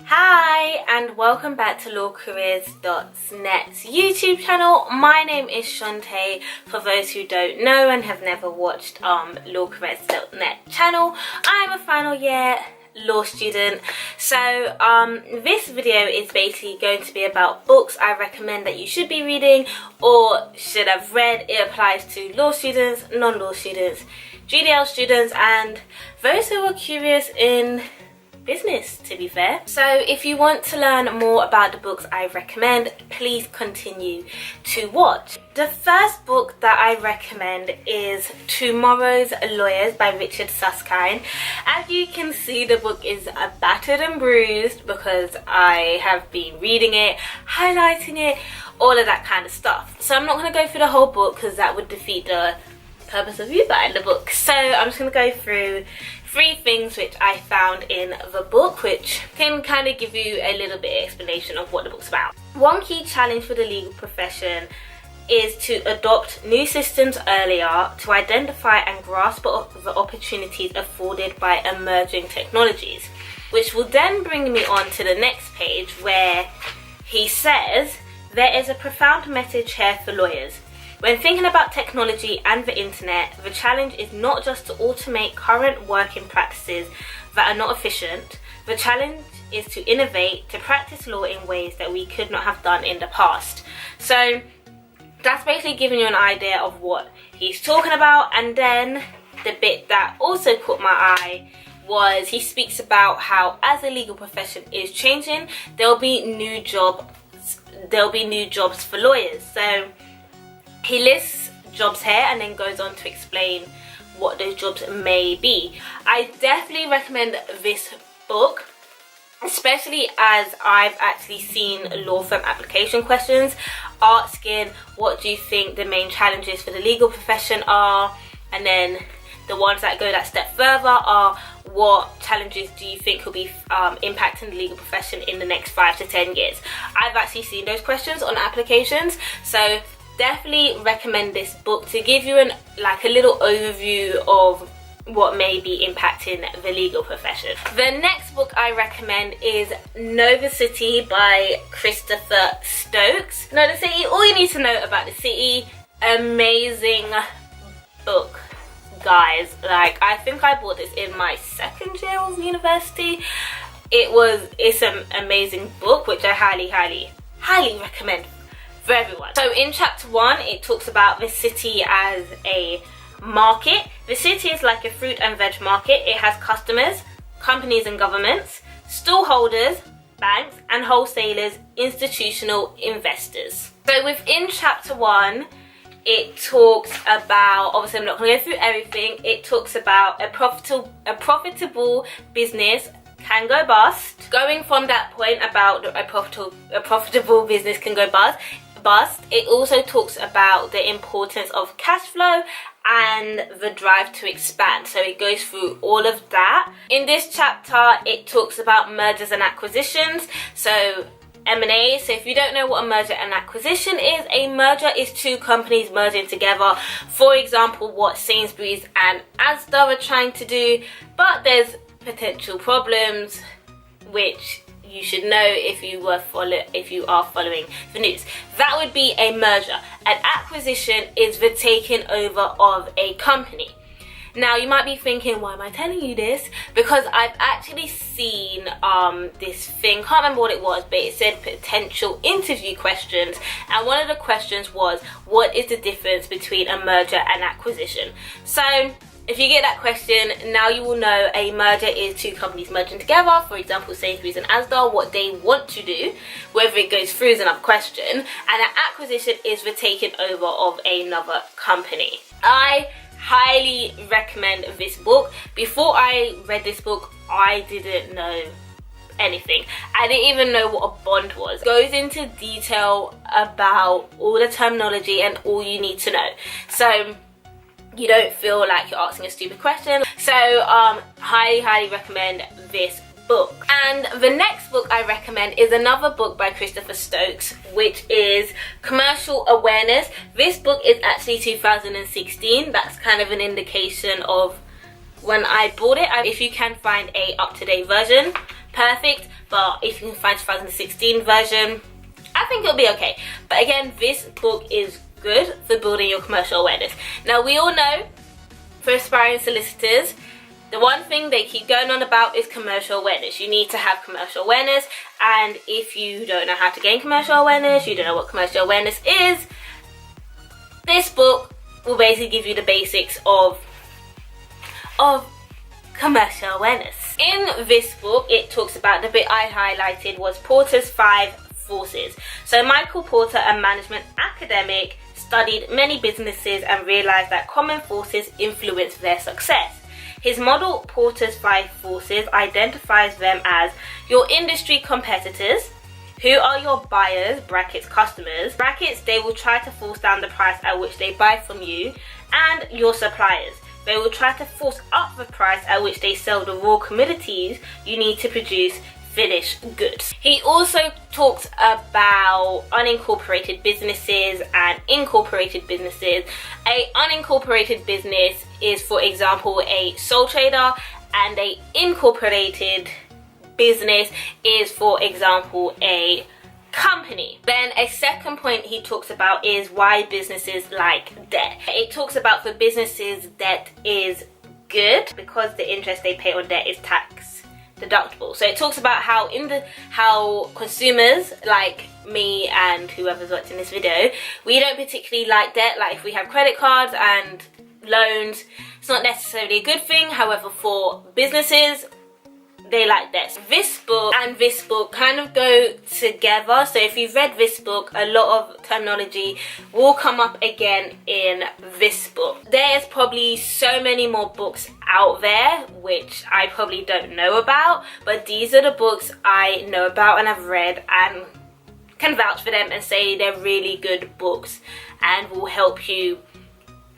Hi and welcome back to lawcareers.net's YouTube channel. My name is Shonte, for those who don't know and have never watched lawcareers.net channel. I'm a final year law student, so this video is basically going to be about books I recommend that you should be reading or should have read. It applies to law students, non-law students, GDL students and those who are curious in business, to be fair. So if you want to learn more about the books I recommend, please continue to watch. The first book that I recommend is Tomorrow's Lawyers by Richard Susskind. As you can see, the book is battered and bruised because I have been reading it, highlighting it, all of that kind of stuff. So I'm not going to go through the whole book because that would defeat the purpose of you buying the book. So I'm just going to go through 3 things which I found in the book which can kind of give you a little bit of explanation of what the book's about. One key challenge for the legal profession is to adopt new systems earlier to identify and grasp the opportunities afforded by emerging technologies, which will then bring me on to the next page where he says, there is a profound message here for lawyers. When thinking about technology and the internet, the challenge is not just to automate current working practices that are not efficient. The challenge is to innovate, to practice law in ways that we could not have done in the past. So that's basically giving you an idea of what he's talking about. And then the bit that also caught my eye was he speaks about how as the legal profession is changing, there'll be new jobs for lawyers. So he lists jobs here and then goes on to explain what those jobs may be. I definitely recommend this book, especially as I've actually seen law firm application questions asking what do you think the main challenges for the legal profession are, and then the ones that go that step further are what challenges do you think will be impacting the legal profession in the next 5 to 10 years. I've actually seen those questions on applications, so definitely recommend this book to give you a little overview of what may be impacting the legal profession. The next book I recommend is Know the City by Christopher Stoakes. Know the City, all you need to know about the city, amazing book, guys. I think I bought this in my 2nd year of university. It's an amazing book which I highly recommend for everyone. So in chapter 1 it talks about the city as a market. The city is like a fruit and veg market. It has customers, companies and governments, stallholders, banks and wholesalers, institutional investors. So within chapter 1 it talks about, obviously I'm not going to go through everything, it talks about a profitable business can go bust. Going from that point about a profitable business can go bust, it also talks about the importance of cash flow and the drive to expand. So it goes through all of that. In this chapter it talks about mergers and acquisitions, so M&A. So if you don't know what a merger and acquisition is, a merger is 2 companies merging together. For example, what Sainsbury's and Asda are trying to do, but there's potential problems which you should know if you are following the news. That would be a merger. An acquisition is the taking over of a company. Now you might be thinking, why am I telling you this? Because I've actually seen this thing, can't remember what it was, but it said potential interview questions, and one of the questions was, what is the difference between a merger and acquisition? So if you get that question, now you will know a merger is 2 companies merging together, for example Sainsbury's and Asda. What they want to do, whether it goes through is another question, and an acquisition is the taking over of another company. I highly recommend this book. Before I read this book, I didn't know anything. I didn't even know what a bond was. It goes into detail about all the terminology and all you need to know, so you don't feel like you're asking a stupid question. So highly recommend this book. And the next book I recommend is another book by Christopher Stoakes, which is Commercial Awareness. This book is actually 2016. That's kind of an indication of when I bought it. If you can find a up-to-date version, perfect, but if you can find 2016 version, I think it'll be okay. But again, this book is good for building your commercial awareness. Now, we all know, for aspiring solicitors, the one thing they keep going on about is commercial awareness. You need to have commercial awareness, and if you don't know how to gain commercial awareness, you don't know what commercial awareness is, this book will basically give you the basics of commercial awareness. In this book, it talks about, the bit I highlighted was Porter's 5 forces. So Michael Porter, a management academic, studied many businesses and realized that common forces influence their success. His model, Porter's 5 forces, identifies them as your industry competitors, who are your buyers, brackets customers, brackets they will try to force down the price at which they buy from you, and your suppliers. They will try to force up the price at which they sell the raw commodities you need to produce finished goods. He also talks about unincorporated businesses and incorporated businesses. A unincorporated business is, for example, a sole trader, and a incorporated business is, for example, a company. Then a second point he talks about is why businesses like debt. It talks about, for businesses, debt is good because the interest they pay on debt is tax deductible. So it talks about how consumers like me and whoever's watching this video, we don't particularly like debt. Like, if we have credit cards and loans, it's not necessarily a good thing. However, for businesses, they like this. This book and this book kind of go together. So if you've read this book, a lot of terminology will come up again in this book. There's probably so many more books out there which I probably don't know about, but these are the books I know about and I've read and can vouch for them and say they're really good books and will help you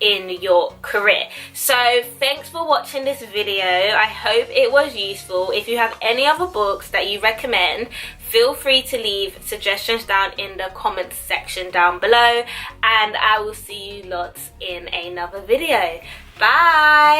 in your career. So thanks for watching this video. I hope it was useful. If you have any other books that you recommend, feel free to leave suggestions down in the comments section down below, and I will see you lots in another video. Bye.